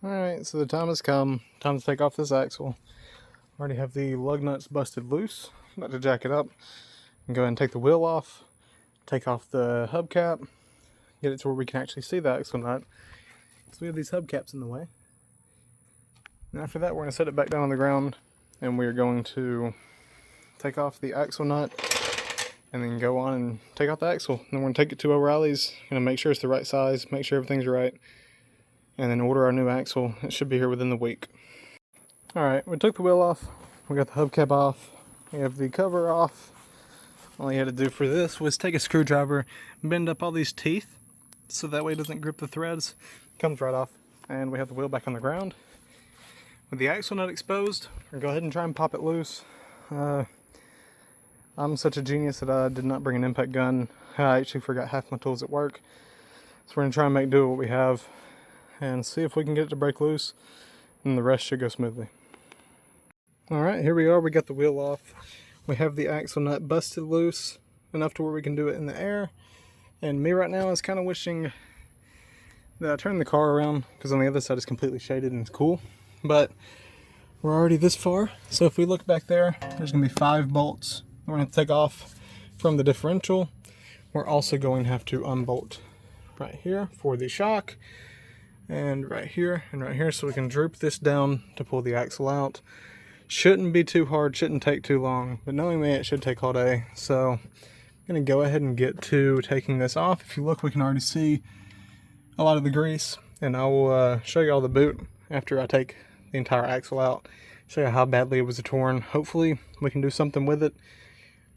Alright, so the time has come. Time to take off this axle. I already have the lug nuts busted loose. I'm about to jack it up and go ahead and take the wheel off, take off the hubcap, get it to where we can actually see the axle nut. So we have these hubcaps in the way. And after that, we're going to set it back down on the ground and we're going to take off the axle nut and then go on and take out the axle. Then we're going to take it to O'Reilly's, going to make sure it's the right size, make sure everything's right, and then order our new axle. It should be here within the week. Alright, we took the wheel off, we got the hubcap off, we have the cover off. All you had to do for this was take a screwdriver, bend up all these teeth, so that way it doesn't grip the threads. Comes right off, and we have the wheel back on the ground. With the axle nut exposed, we're going to go ahead and try and pop it loose. I'm such a genius that I did not bring an impact gun. I actually forgot half my tools at work. So we're going to try and make do with what we have and see if we can get it to break loose, and the rest should go smoothly. Alright, here we are. We got the wheel off. We have the axle nut busted loose enough to where we can do it in the air. And me right now is kind of wishing that I turned the car around, because on the other side it's completely shaded and it's cool. But we're already this far. So if we look back there, there's going to be 5 bolts we're going to take off from the differential. We're also going to have to unbolt right here for the shock, and right here, so we can droop this down to pull the axle out. Shouldn't be too hard, shouldn't take too long, but knowing me, it should take all day. So I'm going to go ahead and get to taking this off. If you look, we can already see a lot of the grease, and I will show you all the boot after I take the entire axle out, show you how badly it was torn. Hopefully we can do something with it,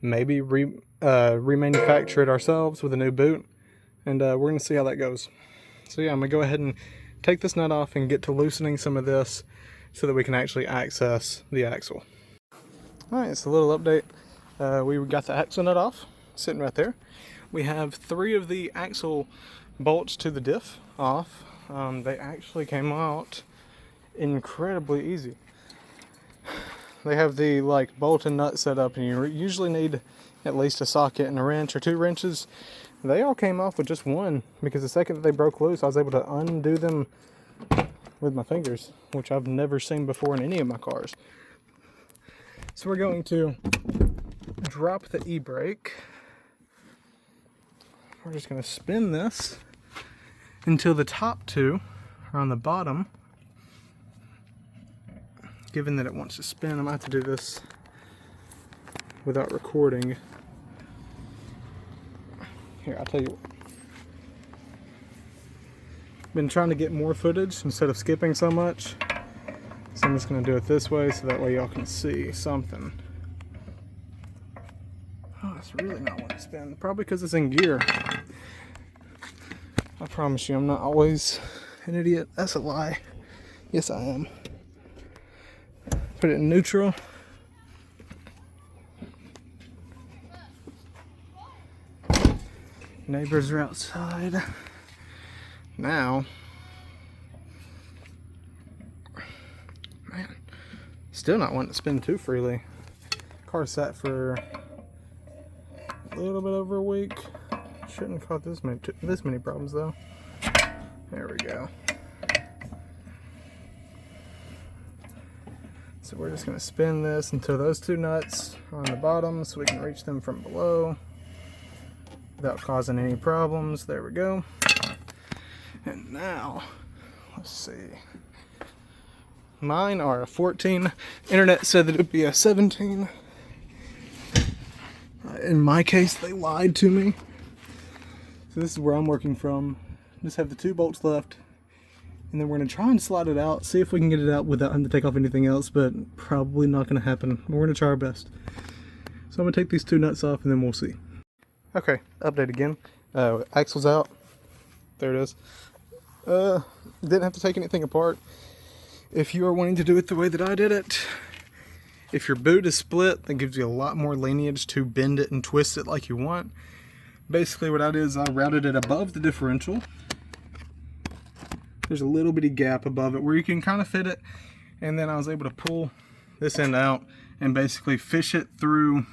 maybe remanufacture it ourselves with a new boot, and we're going to see how that goes. So yeah, I'm going to go ahead and take this nut off and get to loosening some of this so that we can actually access the axle. Alright, it's a little update. We got the axle nut off, sitting right there. We have 3 of the axle bolts to the diff off. They actually came out incredibly easy. They have the bolt and nut set up, and you usually need at least a socket and a wrench or 2 wrenches. They all came off with just 1, because the second that they broke loose, I was able to undo them with my fingers, which I've never seen before in any of my cars. So we're going to drop the e-brake. We're just going to spin this until the top 2 are on the bottom. Given that it wants to spin, I'm going to have to do this without recording. Here, I'll tell you what. Been trying to get more footage instead of skipping so much. So I'm just going to do it this way so that way y'all can see something. Oh, it's really not wanting to spin. Probably because it's in gear. I promise you, I'm not always an idiot. That's a lie. Yes, I am. Put it in neutral. Neighbors are outside. Now, man, still not wanting to spin too freely. Car sat for a little bit over a week. Shouldn't have caused this many problems though. There we go. So we're just going to spin this until those 2 nuts are on the bottom so we can reach them from below without causing any problems. There we go. And now, let's see. Mine are a 14. Internet said that it would be a 17. In my case, they lied to me. So this is where I'm working from. Just have the 2 bolts left. And then we're going to try and slide it out, see if we can get it out without having to take off anything else, but probably not going to happen. We're going to try our best. So I'm going to take these 2 nuts off and then we'll see. Okay, update again. Axle's out. There it is. Didn't have to take anything apart. If you are wanting to do it the way that I did it, if your boot is split, that gives you a lot more lineage to bend it and twist it like you want. Basically what I did is I routed it above the differential. There's a little bitty gap above it where you can kind of fit it, and then I was able to pull this end out and basically fish it through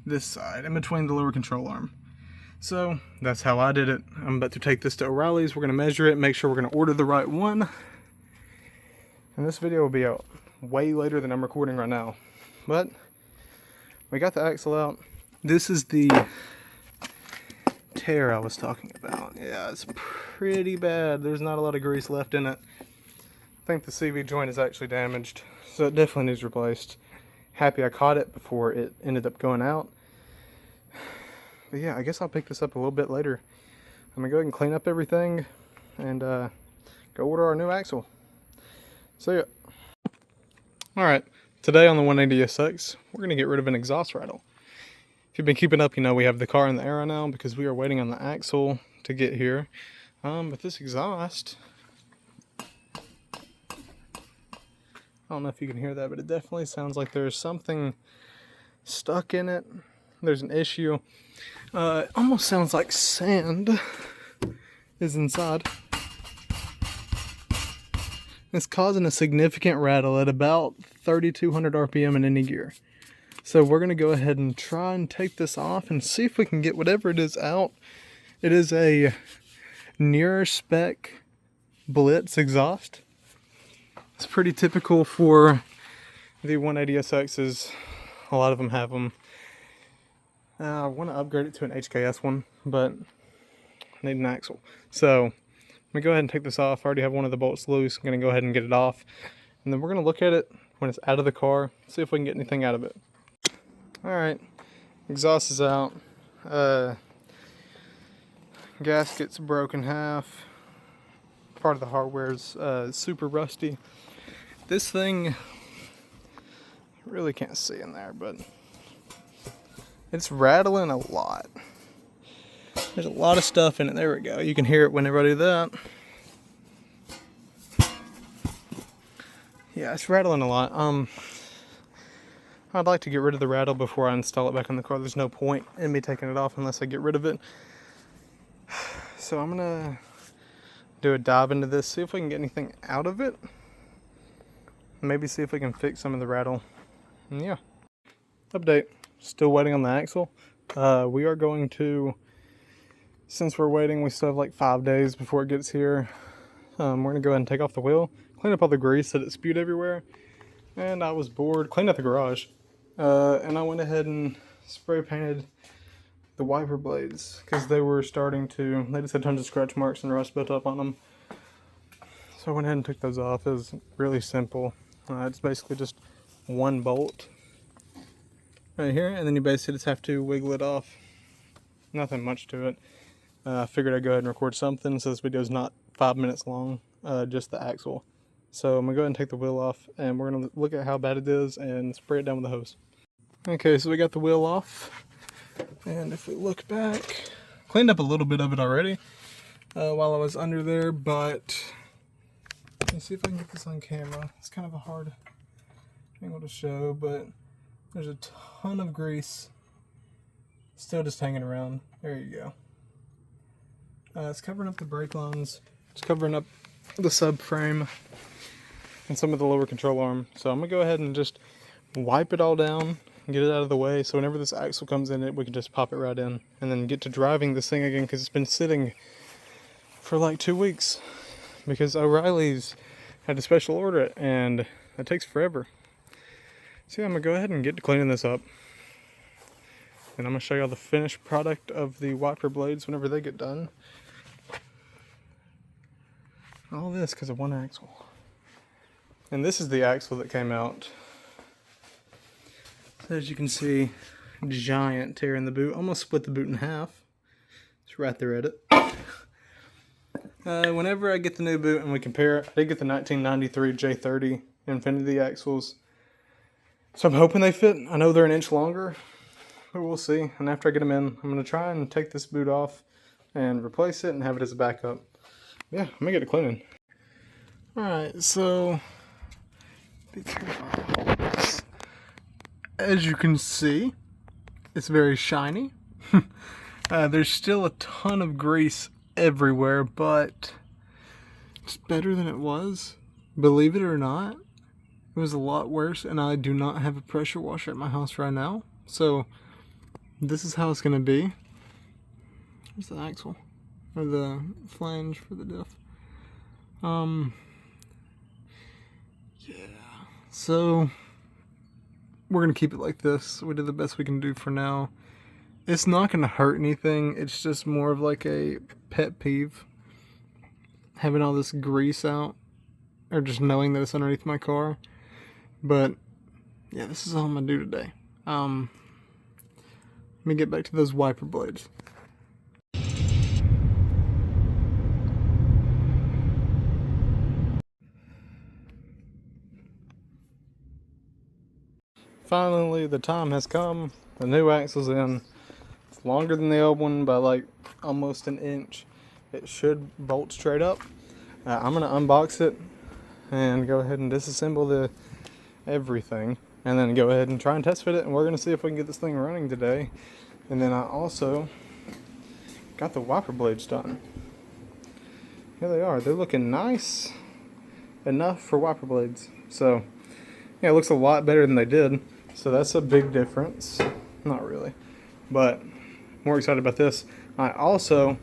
this side in between the lower control arm. So that's how I did it. I'm about to take this to O'Reilly's. We're going to measure it, make sure we're going to order the right one. And this video will be out way later than I'm recording right now. But we got the axle out. This is the tear I was talking about. Yeah, it's pretty bad. There's not a lot of grease left in it. I think the CV joint is actually damaged, so it definitely needs replaced. Happy I caught it before it ended up going out. But yeah, I guess I'll pick this up a little bit later. I'm gonna go ahead and clean up everything and go order our new axle. See ya. Alright, today on the 180SX, we're gonna get rid of an exhaust rattle. If you've been keeping up, you know we have the car in the air right now because we are waiting on the axle to get here. But this exhaust, I don't know if you can hear that, but it definitely sounds like there's something stuck in it. There's an issue. It almost sounds like sand is inside. It's causing a significant rattle at about 3,200 RPM in any gear. So we're going to go ahead and try and take this off and see if we can get whatever it is out. It is a nearer spec Blitz exhaust. It's pretty typical for the 180SXs. A lot of them have them. I want to upgrade it to an HKS one, but I need an axle. So I'm going to go ahead and take this off. I already have one of the bolts loose. I'm going to go ahead and get it off. And then we're going to look at it when it's out of the car, see if we can get anything out of it. Alright, exhaust is out. Gasket's broken half. Part of the hardware is super rusty. This thing, I really can't see in there, but it's rattling a lot. There's a lot of stuff in it. There we go. You can hear it whenever I do that. Yeah, it's rattling a lot. I'd like to get rid of the rattle before I install it back in the car. There's no point in me taking it off unless I get rid of it. So I'm gonna do a dive into this, see if we can get anything out of it. Maybe see if we can fix some of the rattle. And yeah. Update. Still waiting on the axle. We are going to, since we're waiting, we still have like 5 days before it gets here. We're gonna go ahead and take off the wheel, clean up all the grease that it spewed everywhere. And I was bored, cleaned up the garage. And I went ahead and spray painted the wiper blades because they were starting to, they just had tons of scratch marks and rust built up on them. So I went ahead and took those off. It was really simple. It's basically just one bolt right here, and then you basically just have to wiggle it off. Nothing much to it. I figured I'd go ahead and record something so this video is not 5 minutes long, just the axle. So I'm gonna go ahead and take the wheel off, and we're gonna look at how bad it is and spray it down with a hose. Okay, so we got the wheel off, and if we look back, cleaned up a little bit of it already while I was under there, but let's see if I can get this on camera. It's kind of a hard angle to show, but there's a ton of grease still just hanging around. There you go. It's covering up the brake lines. It's covering up the subframe and some of the lower control arm. So I'm gonna go ahead and just wipe it all down, get it out of the way, so whenever this axle comes in it, we can just pop it right in and then get to driving this thing again, because it's been sitting for like 2 weeks because O'Reilly's had to special order it and it takes forever. So yeah, I'm gonna go ahead and get to cleaning this up, and I'm gonna show y'all the finished product of the wiper blades whenever they get done. All this because of one axle. And this is the axle that came out. So as you can see, giant tear in the boot. Almost split the boot in half. It's right there at it. Whenever I get the new boot and we compare it, I did get the 1993 J30 Infinity axles. So I'm hoping they fit. I know they're an inch longer, but we'll see. And after I get them in, I'm going to try and take this boot off and replace it and have it as a backup. Yeah, I'm going to get it cleaning. Alright, so as you can see, it's very shiny. There's still a ton of grease everywhere, but it's better than it was. Believe it or not, it was a lot worse, and I do not have a pressure washer at my house right now. So this is how it's going to be. There's the axle, or the flange for the diff. Yeah, so we're gonna keep it like this. We did the best we can do for now. It's not gonna hurt anything. It's just more of like a pet peeve, having all this grease out, or just knowing that it's underneath my car. But yeah, this is all I'm gonna do today. Let me get back to those wiper blades. Finally, the time has come. The new axle's in. It's longer than the old one by like almost an inch. It should bolt straight up. I'm gonna unbox it and go ahead and disassemble the everything, and then go ahead and try and test fit it. And we're gonna see if we can get this thing running today. And then I also got the wiper blades done. Here they are. They're looking nice enough for wiper blades. So yeah, it looks a lot better than they did. So that's a big difference. Not really, but more excited about this. I also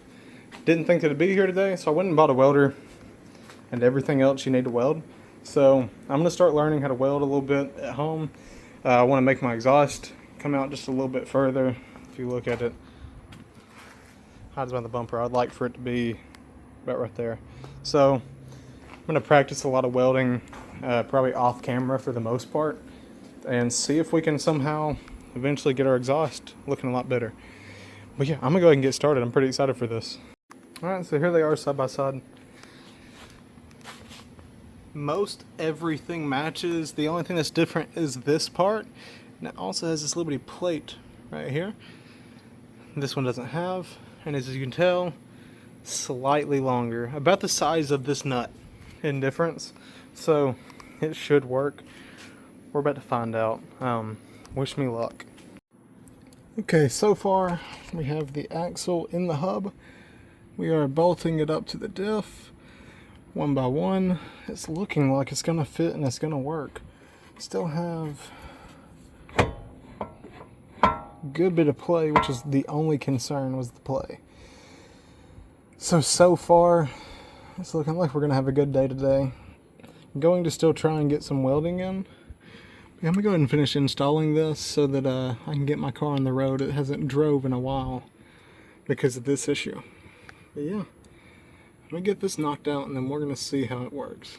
didn't think that it'd be here today, so I went and bought a welder and everything else you need to weld. So I'm gonna start learning how to weld a little bit at home. I want to make my exhaust come out just a little bit further. If you look at it, hides behind the bumper. I'd like for it to be about right there. So I'm gonna practice a lot of welding, probably off camera for the most part, and see if we can somehow eventually get our exhaust looking a lot better. But yeah, I'm gonna go ahead and get started. I'm pretty excited for this. All right, so here they are side by side. Most everything matches. The only thing that's different is this part, and it also has this little bitty plate right here. This one doesn't have, and as you can tell, slightly longer, about the size of this nut in difference. So it should work. We're about to find out. Wish me luck. Okay, so far we have the axle in the hub. We are bolting it up to the diff one by one. It's looking like it's gonna fit and it's gonna work. Still have a good bit of play, which is the only concern, was the play. So far it's looking like we're gonna have a good day today. I'm going to still try and get some welding in. I'm gonna go ahead and finish installing this so that I can get my car on the road. It hasn't drove in a while because of this issue. But yeah, let me get this knocked out and then we're gonna see how it works.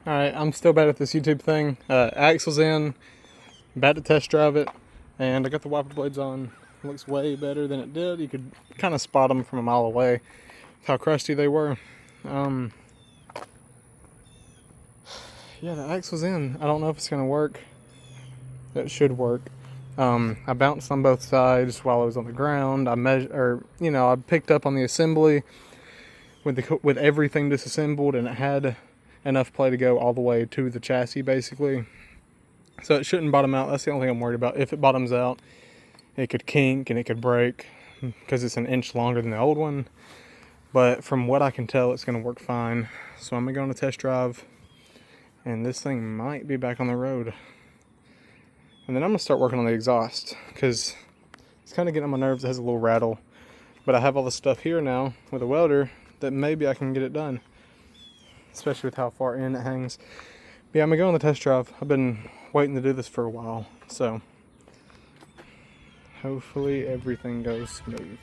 Alright, I'm still bad at this YouTube thing. Axle's in, about to test drive it, and I got the wiper blades on. It looks way better than it did. You could kind of spot them from a mile away, how crusty they were. Yeah, the axle's in. I don't know if it's gonna work. It should work. I bounced on both sides while I was on the ground. I picked up on the assembly with everything disassembled, and it had enough play to go all the way to the chassis basically. So it shouldn't bottom out. That's the only thing I'm worried about. If it bottoms out, it could kink and it could break because it's an inch longer than the old one. But from what I can tell, it's gonna work fine. So I'm gonna go on a test drive, and this thing might be back on the road. And then I'm gonna start working on the exhaust because it's kind of getting on my nerves. It has a little rattle, but I have all the stuff here now with a welder that maybe I can get it done, especially with how far in it hangs. But yeah, I'm gonna go on the test drive. I've been waiting to do this for a while, so hopefully everything goes smooth.